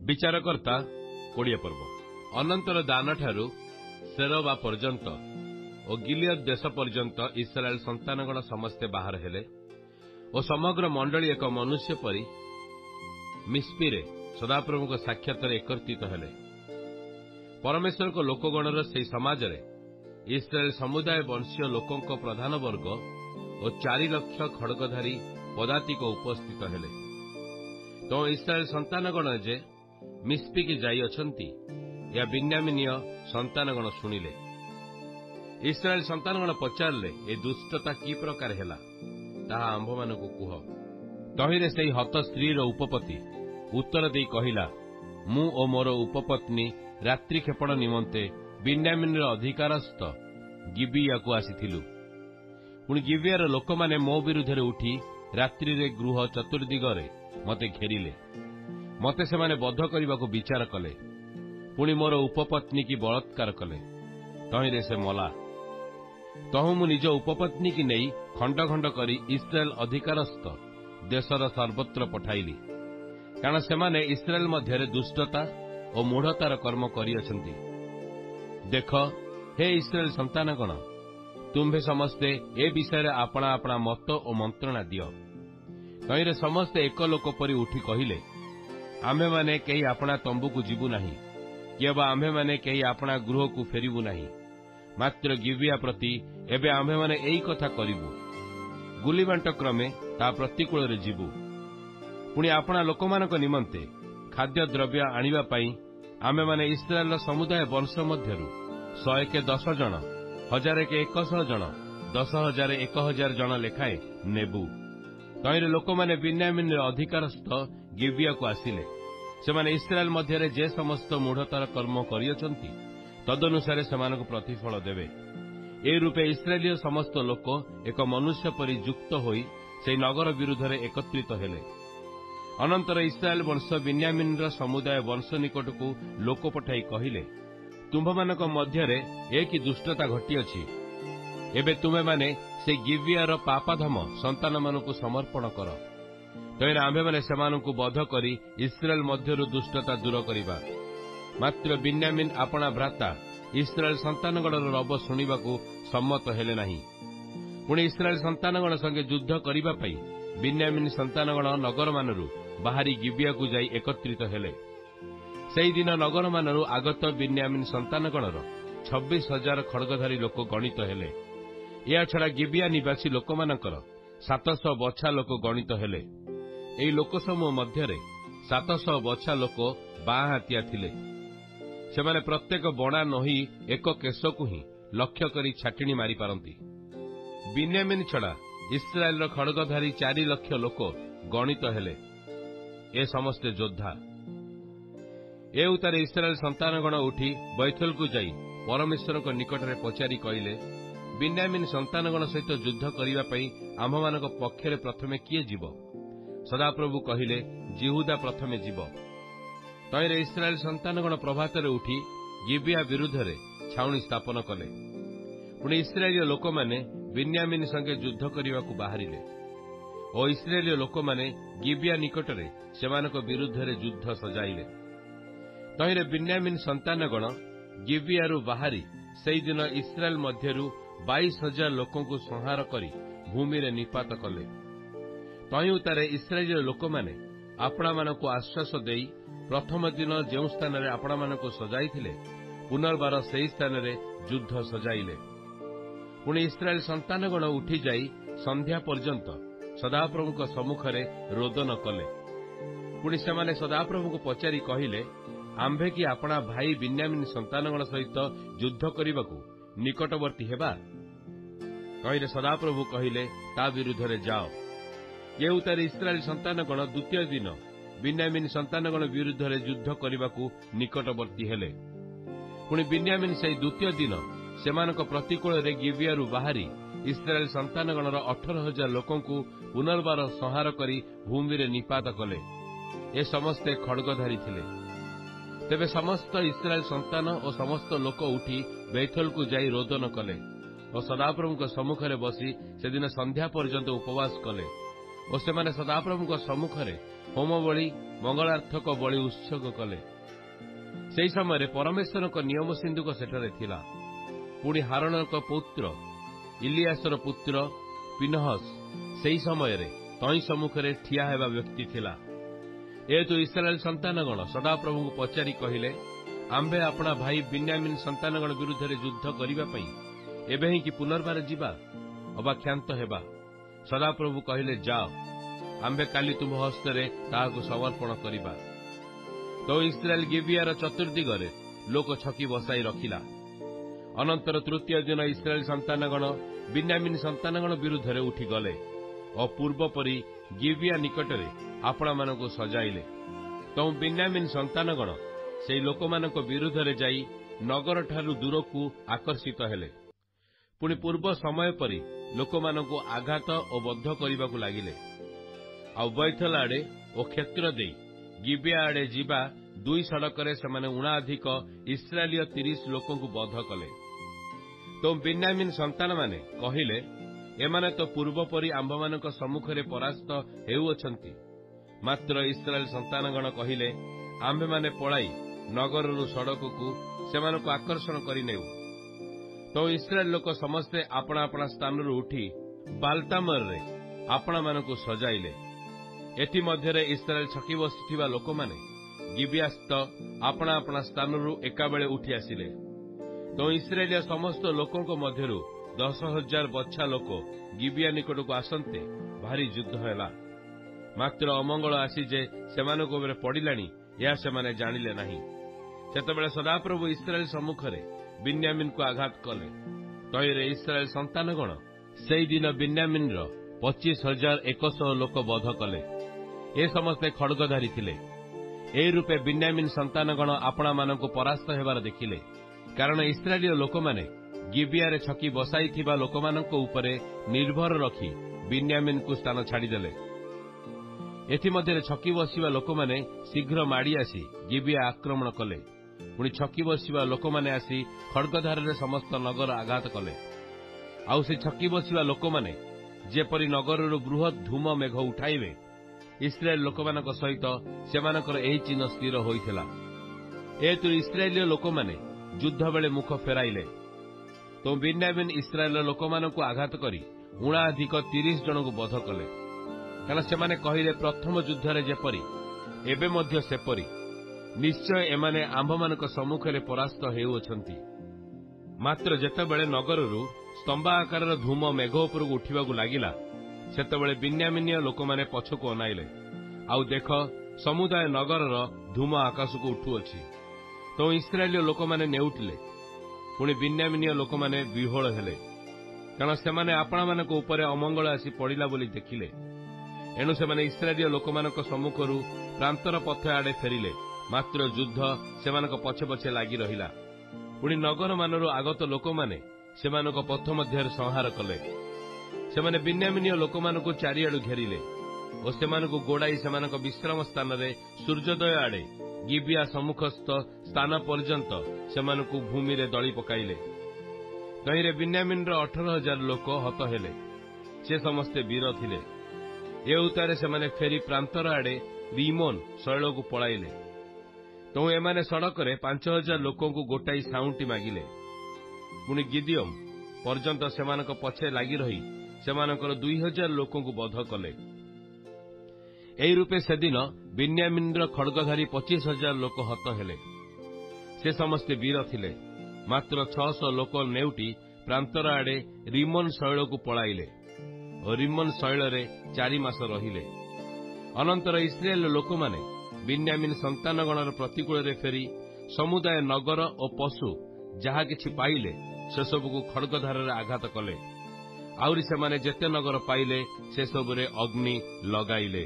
विचारकर्ता 20 पर्व अनंतर दान ठारू सेरवा पर्यंत और गिलियद देश पर्यंत इस्राएल संतानगण समस्ते बाहर हेले और समग्र मंडली एक मनुष्य परी मिस्पीरे सदाप्रभु को साक्षात एकत्रित हेले। परमेश्वर को लोकगणर से समाज रे इस्राएल समुदाय वंशीय लोकों प्रधान वर्ग और 4 लाख खड़गधारी पदातिक उपस्थित हेले। तो इस्राएल संतानगण जे मिस्पी की जाई अछंती या बिन्यामीनीय संतानगण शुणिले। इस्राएल संतानगण पचारे ए दुष्टता कि प्रकार हेला ताहा आंभ मानकु कुह। तहिरे सेई हत स्त्रीर उपपति उत्तर देई कहिला, मु ओ मोर उपपत्नी रात्रि क्षेपण निमंते बिन्यामीनर अधिकारस्थ गिबिया को आसीथिलु। पुणी गिबियार लोक माने मो विरुद्धरे उठी रात्रि रे गृह चतुर्दिगरे मते घेरिले। मते से माने बद्ध करने को विचार कले। पुणी मोर उपपत्नी की बलात्कार कले। तहिरे से मला। तहु मु निज उपपत्नी की नहीं खंड खंड करी इस्राएल अधिकारस्थ देशर सर्वत्र पठाइली। कारण से माने इस्राएल मध्य दुष्टता और मूढ़तार कर्म करियछंती। देख हे इस्राएल संतानगण, तुम्भे समस्ते ए विषय आपणा आपणा मत और मंत्रणा दियो। तहिरे समस्ते एक लोक परी उठी कहिले, आम्भे माने कई आपणा तंबू को जीवु नहीं कि आम्भे माने कई आपणा गृह को फेरिबु नहीं। मात्र गिबिया प्रति एबे आम्भे माने एई कथा करिबु, गुलीबांट क्रमे ता प्रतिकूल रे जीवु। पुणी आपणा लोकमानक निमंते खाद्य द्रव्य आनिबा पई आम्भे माने इस्राएल समुदाय वंश मध्यरु 100 के 10 जन, 1000 के 100 जन, 10,000 1000 जन लेखाए नेबु। तहिरे लोक माने बिन्यामीन अधिकारस्थ गिबिया को आसिले। सेमाने इस्राएल मध्य जे समस्त मूढ़तार कर्म करियछंती तदनुसारे सेमानकु प्रतिफल देवे। ए रूपे इस्राएलीय समस्त लोक एक मनुष्य परी युक्त होई से नगर विरुद्ध रे एकत्रित हेले। अनंतर इस्राएल वंश बिन्यामीन समुदाय वंश निकट को लोक पठाई कहिले, तुम्भमानक मध्यरे एक दुष्टता घटिअछि। एबे तुमे माने से गिबियार पापाधम संतान मानकु समर्पण कर। तहिरे आम्भे माने सेमानकु बध करी इस्राएल मध्यरु दुष्टता दूर करिबा। मात्र बिन्यामीन आपणा भ्राता इस्राएल संतानगणर रब शुणिबाकु सम्मत हेले नाही। पुणी इस्राएल संतानगण संगे युद्ध करिबा पई बिन्यामीन संतानगण नगर मानरु बाहरी गिबिया को जाई एकत्रित हेले। सेई दिन नगर मानरु आगत बिन्यामीन संतानगणर 26,000 खड़गधारी लोक गणित हेले। या छड़ा गिबिया निवासी लोकमानकर 700 बछा लोक गणित हेले। एई लोक समूह मध्यरे 700 बछा लोक बाँ हाथिया थिले। सेमाने प्रत्येक बणा नही एक केश को ही लक्ष्य करी छाटिणी मारी पारंती। बिन्यामीन छड़ा इस्राएल खड़गधारी 4 लाख लोक गणित हेले। ए समस्ते योद्धा। ए उतारे इस्राएल संतानगण उठी बैथेल को जाई परमेश्वर को निकट रे पचारि कहिले, बिन्यामीन संतानगण सहित युद्ध करिबा पई आम्भमानक पक्षरे प्रथमे किए जीव? सदाप्रभु कहिले, जिहुदा प्रथमे जीव। तहिरे इस्राएल संतानगण प्रभातरे उठी गिबिया विरुद्ध रे छाउणी स्थापन कले। पुणी इस्राएलीय लोक माने बिन्यामीन संगे युद्ध करिबाकु बाहरिले और इस्राएलीय लोक माने गिबिया निकट रे सेमानक विरुद्ध रे युद्ध सजाइले। तहिरे बिन्यामीन संतानगण गिबियारु बाहरी सेई दिन इस्राएल मध्यरु 22,000 लोकों को संहार करी भूमि रे निपात कले। तहि उतारे इस्राएलीय लोक माने आपणा मानकु आश्वास देई प्रथम दिन जेउ स्थान रे आपणा मानकु सजाइथिले पुनर्बार सेई स्थान रे युद्ध सजाइले। पुणी इस्राएल संतानगण उठी जाई संध्या पर्यंत सदाप्रभु सम्मुखरे रोदन कले। पुणी सेमाने सदाप्रभु को पचारि कहिले, आम्भे कि आपणा भाई बिन्यामीन संतानगण सहित युद्ध करिबाकु निकटवर्ती हेबा? तहिरे सदाप्रभु कहिले, ता विरुद्ध रे जाओ। ये उतारे इस्राएल संतानगण द्वितीय दिन बिन्यामीन संतानगण विरुद्ध रे युद्ध करिबाकु निकटवर्ती हेले। पुणी बिन्यामीन सेई द्वितीय दिन सेमानक प्रतिकूल रे गिबियारु बाहरी इस्राएल संतानगणर 18,000 लोकों को पुनर्बार संहार करी भूमि रे निपात कले। ए समस्ते खड़गधारी थिले। तेबे समस्त इस्राएल संतान और समस्त लोक उठी बैथेल को जाई रोदन कले और सदाप्रभु सम्मुख में बसी से दिन संध्या पर्यंत उपवास कले। और सेमाने सदाप्रभु सम्मुख ହୋମ ବଳି ମଙ୍ଗଳାର୍ଥକ ବଳି ଉତ୍ସର୍ଗ କଲେ। ସେହି ସମୟରେ ପରମେଶ୍ୱରଙ୍କ ନିୟମ ସିନ୍ଧୁକ ସେଠାରେ ଥିଲା। ପୁଣି ହାରଣଙ୍କ ପୌତ୍ର ଇଲିଆସର ପୁତ୍ର ପିନହସ୍ ସେହି ସମୟରେ ତହିଁ ସମ୍ମୁଖରେ ଠିଆ ହେବା ବ୍ୟକ୍ତି ଥିଲା। ଏହେତୁ ଇସ୍ରାଏଲ ସନ୍ତାନଗଣ ସଦାପ୍ରଭୁଙ୍କୁ ପଚାରି କହିଲେ, ଆମ୍ଭେ ଆପଣା ଭାଇ ବିନ୍ୟାମିନ୍ ସନ୍ତାନଗଣ ବିରୁଦ୍ଧରେ ଯୁଦ୍ଧ କରିବା ପାଇଁ ଏବେ ହିଁ କି ପୁନର୍ବାର ଯିବା ଅବା କ୍ଷାନ୍ତ ହେବା? ସଦାପ୍ରଭୁ କହିଲେ, ଯାଅ, ଆମ୍ଭେ କାଲି ତୁମ ହସ୍ତରେ ତାହାକୁ ସମର୍ପଣ କରିବା। ତ ଇସ୍ରାଏଲ ଗିବିଆର ଚତୁର୍ଦିଗରେ ଲୋକ ଛକି ବସାଇ ରଖିଲା। ଅନନ୍ତର ତୃତୀୟ ଦିନ ଇସ୍ରାଏଲ ସନ୍ତାନଗଣ ବିନ୍ୟାମିନ୍ ସନ୍ତାନଗଣ ବିରୁଦ୍ଧରେ ଉଠିଗଲେ ଓ ପୂର୍ବ ପରି ଗିବିଆ ନିକଟରେ ଆପଣାମାନଙ୍କୁ ସଜାଇଲେ। ତ ବିନ୍ୟାମିନ୍ ସନ୍ତାନଗଣ ସେହି ଲୋକମାନଙ୍କ ବିରୁଦ୍ଧରେ ଯାଇ ନଗରଠାରୁ ଦୂରକୁ ଆକର୍ଷିତ ହେଲେ। ପୁଣି ପୂର୍ବ ସମୟ ପରି ଲୋକମାନଙ୍କୁ ଆଘାତ ଓ ବଦ୍ଧ କରିବାକୁ ଲାଗିଲେ। ଆଉ ବୈଥଲ ଆଡ଼େ ଓ କ୍ଷେତ୍ର ଦେଇ ଗିବିଆ ଆଡ଼େ ଯିବା ଦୁଇ ସଡ଼କରେ ସେମାନେ ଊଣାଧିକ ଇସ୍ରାଏଲୀୟ 30 ଲୋକଙ୍କୁ ବଧ କଲେ। ତ ବିନ୍ୟାମିନ୍ ସନ୍ତାନମାନେ କହିଲେ, ଏମାନେ ତ ପୂର୍ବ ପରି ଆମ୍ଭମାନଙ୍କ ସମ୍ମୁଖରେ ପରାସ୍ତ ହେଉଅଛନ୍ତି। ମାତ୍ର ଇସ୍ରାଏଲ ସନ୍ତାନଗଣ କହିଲେ, ଆମ୍ଭେମାନେ ପଳାଇ ନଗରରୁ ସଡ଼କକୁ ସେମାନଙ୍କୁ ଆକର୍ଷଣ କରିନେଉ। ତ ଇସ୍ରାଏଲ ଲୋକ ସମସ୍ତେ ଆପଣା ଆପଣା ସ୍ଥାନରୁ ଉଠି ବାଲତାମରରେ ଆପଣାମାନଙ୍କୁ ସଜାଇଲେ। ଏଥିମଧ୍ୟରେ ଇସ୍ରାଏଲ ଛକି ବସିଥିବା ଲୋକମାନେ ଗିବିଆସ୍ଥ ଆପଣା ଆପଣା ସ୍ଥାନରୁ ଏକାବେଳେ ଉଠି ଆସିଲେ। ତ ଇସ୍ରାଏଲିଆ ସମସ୍ତ ଲୋକଙ୍କ ମଧ୍ୟରୁ 10,000 ବଛା ଲୋକ ଗିବିଆ ନିକଟକୁ ଆସନ୍ତେ ଭାରି ଯୁଦ୍ଧ ହେଲା। ମାତ୍ର ଅମଙ୍ଗଳ ଆସି ଯେ ସେମାନଙ୍କ ଉପରେ ପଡ଼ିଲାଣି ଏହା ସେମାନେ ଜାଣିଲେ ନାହିଁ। ସେତେବେଳେ ସଦାପ୍ରଭୁ ଇସ୍ରାଏଲ ସମ୍ମୁଖରେ ବିନ୍ୟାମିନ୍କୁ ଆଘାତ କଲେ। ତହିଁରେ ଇସ୍ରାଏଲ ସନ୍ତାନଗଣ ସେହିଦିନ ବିନ୍ୟାମିନ୍ର 25,100 ଲୋକ ବଧ କଲେ। ଏ ସମସ୍ତେ ଖଡ୍ଗଧାରୀ ଥିଲେ। ଏହି ରୂପେ ବିନ୍ୟାମିନ୍ ସନ୍ତାନଗଣ ଆପଣାମାନଙ୍କୁ ପରାସ୍ତ ହେବାର ଦେଖିଲେ। କାରଣ ଇସ୍ରାଏଲୀୟ ଲୋକମାନେ ଗିବିଆରେ ଛକି ବସାଇଥିବା ଲୋକମାନଙ୍କ ଉପରେ ନିର୍ଭର ରଖି ବିନ୍ୟାମିନ୍କୁ ସ୍ଥାନ ଛାଡ଼ିଦେଲେ। ଏଥିମଧ୍ୟରେ ଛକି ବସିବା ଲୋକମାନେ ଶୀଘ୍ର ମାଡ଼ି ଆସି ଗିବିଆ ଆକ୍ରମଣ କଲେ। ପୁଣି ଛକି ବସିବା ଲୋକମାନେ ଆସି ଖଡ୍ଗଧାରରେ ସମସ୍ତ ନଗର ଆଘାତ କଲେ। ଆଉ ସେ ଛକି ବସିବା ଲୋକମାନେ ଯେପରି ନଗରରୁ ବୃହତ୍ ଧୂମ ମେଘ ଉଠାଇବେ, ଇସ୍ରାଏଲ ଲୋକମାନଙ୍କ ସହିତ ସେମାନଙ୍କର ଏହି ଚିହ୍ନ ସ୍ଥିର ହୋଇଥିଲା। ଏହେତୁ ଇସ୍ରାଏଲୀୟ ଲୋକମାନେ ଯୁଦ୍ଧବେଳେ ମୁଖ ଫେରାଇଲେ। ତ ବିନ୍ୟାମିନ୍ ଇସ୍ରାଏଲର ଲୋକମାନଙ୍କୁ ଆଘାତ କରି ଊଣାଧିକ 30 ଜଣଙ୍କୁ ବଧ କଲେ। କାରଣ ସେମାନେ କହିଲେ, ପ୍ରଥମ ଯୁଦ୍ଧରେ ଯେପରି ଏବେ ମଧ୍ୟ ସେପରି ନିଶ୍ଚୟ ଏମାନେ ଆମ୍ଭମାନଙ୍କ ସମ୍ମୁଖରେ ପରାସ୍ତ ହେଉଅଛନ୍ତି। ମାତ୍ର ଯେତେବେଳେ ନଗରରୁ ସ୍ତମ୍ଭ ଆକାରର ଧୂମ ମେଘ ଉପରକୁ ଉଠିବାକୁ ଲାଗିଲା, ସେତେବେଳେ ବିନ୍ୟାମିନୀୟ ଲୋକମାନେ ପଛକୁ ଅନାଇଲେ। ଆଉ ଦେଖ, ସମୁଦାୟ ନଗରର ଧୂମ ଆକାଶକୁ ଉଠୁଅଛି। ତ ଇସ୍ରାଏଲୀୟ ଲୋକମାନେ ନେଉଟିଲେ। ପୁଣି ବିନ୍ୟାମିନୀୟ ଲୋକମାନେ ବିହୋଳ ହେଲେ, କାରଣ ସେମାନେ ଆପଣାମାନଙ୍କ ଉପରେ ଅମଙ୍ଗଳ ଆସି ପଡ଼ିଲା ବୋଲି ଦେଖିଲେ। ଏଣୁ ସେମାନେ ଇସ୍ରାଏଲୀୟ ଲୋକମାନଙ୍କ ସମ୍ମୁଖରୁ ପ୍ରାନ୍ତର ପଥ ଆଡ଼େ ଫେରିଲେ। ମାତ୍ର ଯୁଦ୍ଧ ସେମାନଙ୍କ ପଛେ ପଛେ ଲାଗି ରହିଲା। ପୁଣି ନଗରମାନରୁ ଆଗତ ଲୋକମାନେ ସେମାନଙ୍କ ପଥ ମଧ୍ୟରେ ସଂହାର କଲେ। ସେମାନେ ବିନ୍ୟାମିନୀୟ ଲୋକମାନଙ୍କୁ ଚାରିଆଡ଼ୁ ଘେରିଲେ ଓ ସେମାନଙ୍କୁ ଗୋଡ଼ାଇ ସେମାନଙ୍କ ବିଶ୍ରାମ ସ୍ଥାନରେ ସୂର୍ଯ୍ୟୋଦୟ ଆଡ଼େ ଗିବିଆ ସମ୍ମୁଖସ୍ଥ ସ୍ଥାନ ପର୍ଯ୍ୟନ୍ତ ସେମାନଙ୍କୁ ଭୂମିରେ ଦଳି ପକାଇଲେ। ତହିଁରେ ବିନ୍ୟାମିନ୍ର 18,000 ଲୋକ ହତ ହେଲେ। ସେ ସମସ୍ତେ ବୀର ଥିଲେ। ଏ ଉତ୍ତାରେ ସେମାନେ ଫେରି ପ୍ରାନ୍ତର ଆଡ଼େ ରିମୋନ୍ ଶୈଳକୁ ପଳାଇଲେ। ତେଣୁ ଏମାନେ ସଡ଼କରେ 5,000 ଲୋକଙ୍କୁ ଗୋଟାଇ ସାଉଁଟି ମାଗିଲେ। ପୁଣି ଗିଦିଓନ୍ ପର୍ଯ୍ୟନ୍ତ ସେମାନଙ୍କ ପଛେ ଲାଗି ରହି ସେମାନଙ୍କର 2,000 ଲୋକଙ୍କୁ ବଧ କଲେ। ଏହି ରୂପେ ସେଦିନ ବିନ୍ୟାମିନ୍ର ଖଡ୍ଗଧାରୀ 25,000 ଲୋକ ହତ ହେଲେ। ସେ ସମସ୍ତେ ବୀର ଥିଲେ। ମାତ୍ର 600 ଲୋକ ନେଉଟି ପ୍ରାନ୍ତର ଆଡ଼େ ରିମୋନ୍ ଶୈଳକୁ ପଳାଇଲେ ଓ ରିମୋନ୍ ଶୈଳରେ 4 ମାସ ରହିଲେ। ଅନନ୍ତର ଇସ୍ରାଏଲ ଲୋକମାନେ ବିନ୍ୟାମିନ୍ ସନ୍ତାନଗଣର ପ୍ରତିକୂଳରେ ଫେରି ସମୁଦାୟ ନଗର ଓ ପଶୁ ଯାହା କିଛି ପାଇଲେ ସେସବୁକୁ ଖଡ୍ଗଧାରରେ ଆଘାତ କଲେ। ଆହୁରି ସେମାନେ ଯେତେ ନଗର ପାଇଲେ ସେସବୁରେ ଅଗ୍ନି ଲଗାଇଲେ।